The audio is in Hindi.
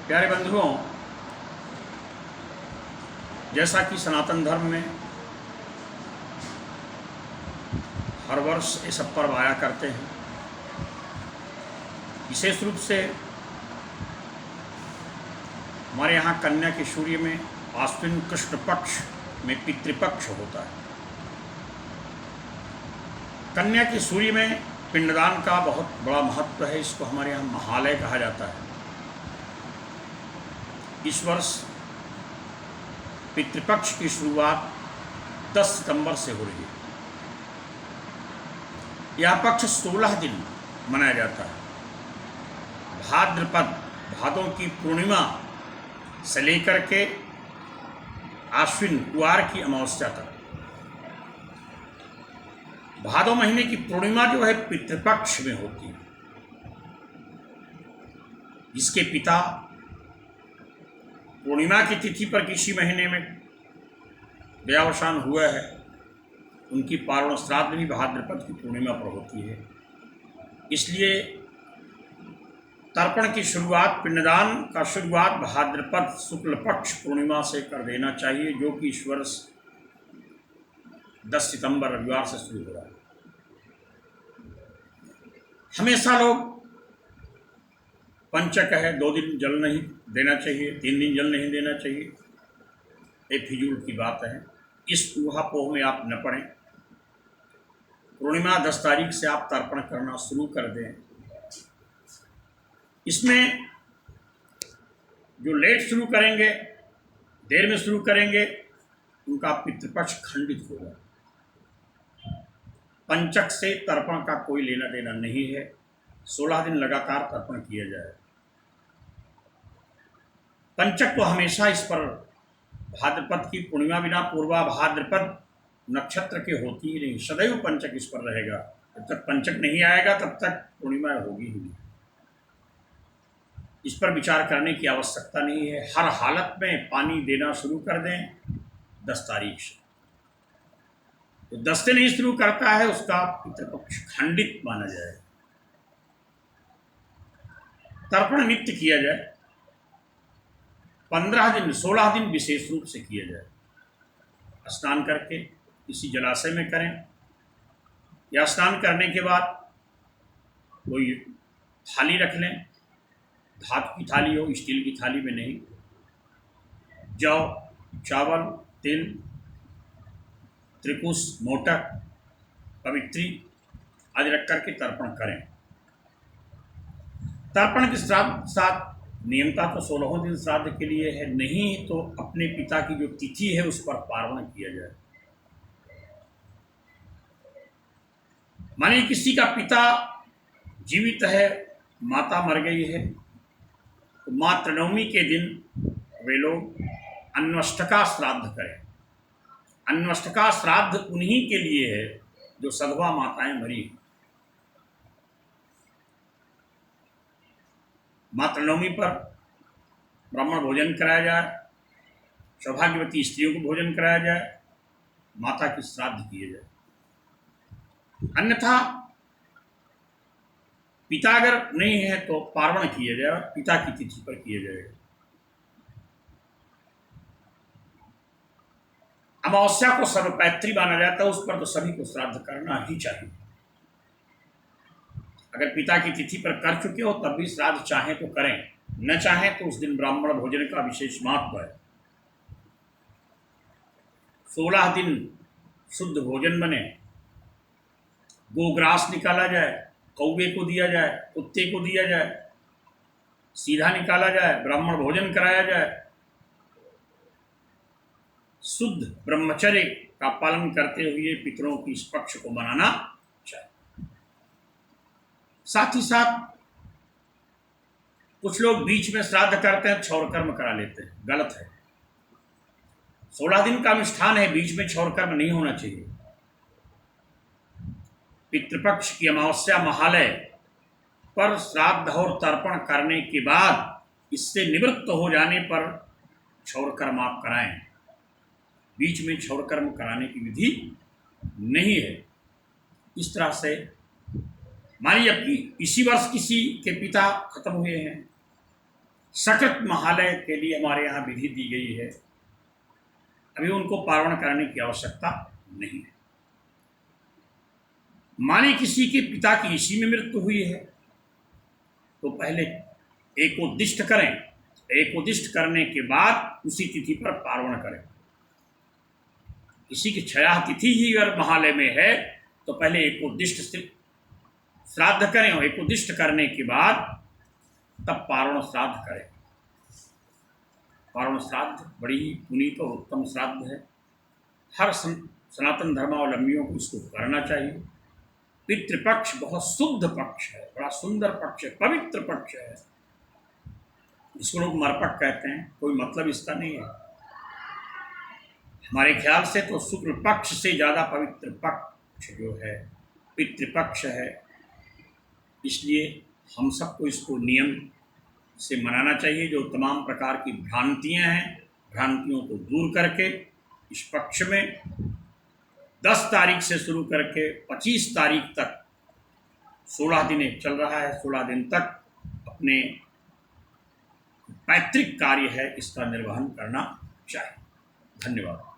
प्यारे बंधुओं, जैसा कि सनातन धर्म में हर वर्ष ये सब पर्व आया करते हैं, विशेष रूप से हमारे यहाँ कन्या के सूर्य में आश्विन कृष्ण पक्ष में पितृपक्ष होता है। कन्या के सूर्य में पिंडदान का बहुत बड़ा महत्व है। इसको हमारे यहाँ महालय कहा जाता है। इस वर्ष पितृपक्ष की शुरुआत 10 सितंबर से हो रही है। यह पक्ष 16 दिन मनाया जाता है। भाद्रपद भादों की पूर्णिमा से लेकर के आश्विन कुआर की अमावस्या तक। भादो महीने की पूर्णिमा जो है पितृपक्ष में होती है। जिसके पिता पूर्णिमा की तिथि पर किसी महीने में देहावसान हुआ है, उनकी पारण श्राद्ध भी भाद्रपद की पूर्णिमा पर होती है। इसलिए तर्पण की शुरुआत, पिंडदान का शुरुआत भाद्रपद शुक्ल पक्ष पूर्णिमा से कर देना चाहिए, जो कि इस वर्ष 10 सितंबर रविवार से शुरू हो रहा है। हमेशा लोग पंचक है 2 दिन जल नहीं देना चाहिए, 3 दिन जल नहीं देना चाहिए, ये फिजूल की बात है। इस ऊहापोह में आप न पड़ें। पूर्णिमा 10 तारीख से आप तर्पण करना शुरू कर दें। इसमें जो लेट शुरू करेंगे, देर में शुरू करेंगे, उनका पितृपक्ष खंडित होगा। पंचक से तर्पण का कोई लेना देना नहीं है। 16 दिन लगातार तर्पण किया जाए। पंचक तो हमेशा इस पर भाद्रपद की पूर्णिमा बिना पूर्वा भाद्रपद नक्षत्र के होती ही नहीं। सदैव पंचक इस पर रहेगा। जब तक पंचक नहीं आएगा तब तक पूर्णिमा होगी ही नहीं। इस पर विचार करने की आवश्यकता नहीं है। हर हालत में पानी देना शुरू कर दें 10 तारीख से। तो 10 से नहीं शुरू करता है, उसका पितृपक्ष खंडित माना जाए। तर्पण नित्य किया जाए। 15 दिन 16 दिन विशेष रूप से किया जाए। स्नान करके किसी जलाशय में करें, या स्नान करने के बाद कोई थाली रख लें। धातु की थाली हो, स्टील की थाली में नहीं। जौ, चावल, तिल, त्रिकुश, मोटक, पवित्री आदि रख करके तर्पण करें। तर्पण के साथ नियमता तो 16 दिन श्राद्ध के लिए है, नहीं तो अपने पिता की जो तिथि है उस पर पार्वण किया जाए। मानिए किसी का पिता जीवित है, माता मर गई है, तो मातृनवमी के दिन वे लोग अन्वष्टका श्राद्ध करें। अन्वष्टका श्राद्ध उन्हीं के लिए है जो सधवा माताएं मरी हैं। मातृनवमी पर ब्राह्मण भोजन कराया जाए, सौभाग्यवती स्त्रियों को भोजन कराया जाए, माता की श्राद्ध किए जाए। अन्यथा पिता अगर नहीं है तो पार्वण किया जाए, पिता की तिथि पर किया जाएगा। अमावस्या को सर्वपैत्री माना जाता है, उस पर तो सभी को श्राद्ध करना ही चाहिए। अगर पिता की तिथि पर कर चुके हो तब भी श्राद्ध चाहें तो करें, न चाहें तो उस दिन ब्राह्मण भोजन का विशेष महत्व है। 16 दिन शुद्ध भोजन बने, गोग्रास निकाला जाए, कौवे को दिया जाए, कुत्ते को दिया जाए, सीधा निकाला जाए, ब्राह्मण भोजन कराया जाए। शुद्ध ब्रह्मचर्य का पालन करते हुए पितरों की इस पक्ष को मनाना चाहिए। साथ ही साथ कुछ लोग बीच में श्राद्ध करते हैं, क्षौर कर्म करा लेते हैं, गलत है। 16 दिन का अनुष्ठान है, बीच में क्षौर कर्म नहीं होना चाहिए। पितृपक्ष की अमावस्या महालय पर श्राद्ध और तर्पण करने के बाद इससे निवृत्त हो जाने पर क्षौर कर्म आप कराएं। बीच में क्षौर कर्म कराने की विधि नहीं है। इस तरह से मानिए अब इसी वर्ष किसी के पिता खत्म हुए हैं, सकृत महालय के लिए हमारे यहाँ विधि दी गई है, अभी उनको पारण करने की आवश्यकता नहीं है। मानिए किसी के पिता की इसी में मृत्यु हुई है, तो पहले एकोद्दिष्ट करें, एकोद्दिष्ट करने के बाद उसी तिथि पर पारण करें। किसी की छया तिथि ही अगर महालय में है तो पहले एकोद्दिष्ट से श्राद्ध करें और एकोद्दिष्ट करने के बाद तब पारण श्राद्ध करें। पारण श्राद्ध बड़ी ही पुनीत और उत्तम श्राद्ध है, हर सनातन धर्मावलंबियों को इसको करना चाहिए। पितृपक्ष बहुत शुद्ध पक्ष है, बड़ा सुंदर पक्ष है, पवित्र पक्ष है, इसको लोग मरपट कहते हैं, कोई मतलब इसका नहीं है। हमारे ख्याल से तो शुक्ल पक्ष से ज़्यादा पवित्र पक्ष जो है पितृपक्ष है, इसलिए हम सबको इसको नियम से मनाना चाहिए। जो तमाम प्रकार की भ्रांतियां हैं, भ्रांतियों को दूर करके इस पक्ष में 10 तारीख से शुरू करके 25 तारीख तक 16 दिन चल रहा है, 16 दिन तक अपने पैतृक कार्य है इसका निर्वहन करना चाहिए। धन्यवाद।